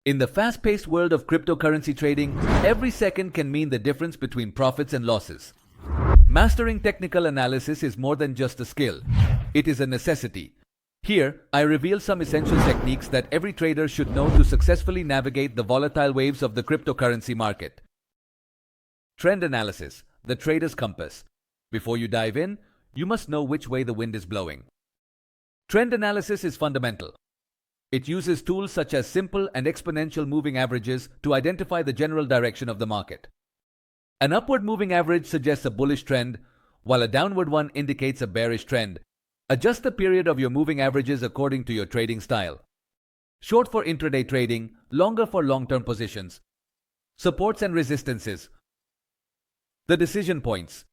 In the fast-paced world of cryptocurrency trading, every second can mean the difference between profits and losses. Mastering technical analysis is more than just a skill. It is a necessity. Here, I reveal some essential techniques that every trader should know to successfully navigate the volatile waves of the cryptocurrency market. Trend analysis, the trader's compass. Before you dive in, you must know which way the wind is blowing. Trend analysis is fundamental. It uses tools such as simple and exponential moving averages to identify the general direction of the market. An upward moving average suggests a bullish trend, while a downward one indicates a bearish trend. Adjust the period of your moving averages according to your trading style. Short for intraday trading, longer for long-term positions. Supports and resistances. The decision points.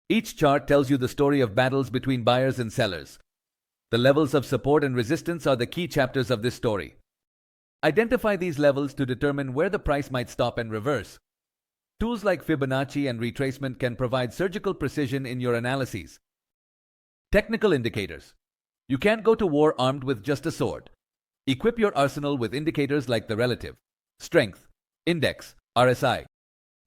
Each chart tells you the story of battles between buyers and sellers. The levels of support and resistance are the key chapters of this story. Identify these levels to determine where the price might stop and reverse. Tools like Fibonacci and retracement can provide surgical precision in your analyses. Technical indicators. You can't go to war armed with just a sword. Equip your arsenal with indicators like the relative strength index, RSI,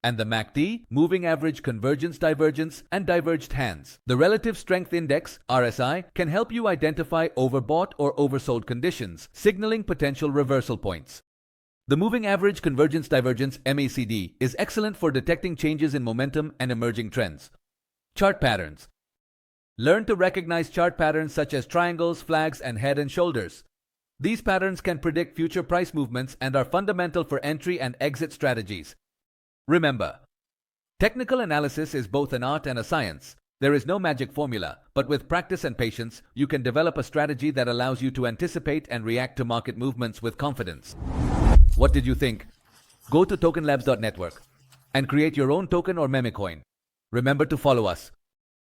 and the MACD, moving average convergence divergence, and diverged hands. The relative strength index, RSI, can help you identify overbought or oversold conditions, signaling potential reversal points. The moving average convergence divergence, MACD, is excellent for detecting changes in momentum and emerging trends. Chart patterns. Learn to recognize chart patterns such as triangles, flags, and head and shoulders. These patterns can predict future price movements and are fundamental for entry and exit strategies. Remember, technical analysis is both an art and a science. There is no magic formula, but with practice and patience, you can develop a strategy that allows you to anticipate and react to market movements with confidence. What did you think? Go to tokenlabs.network and create your own token or meme coin. Remember to follow us.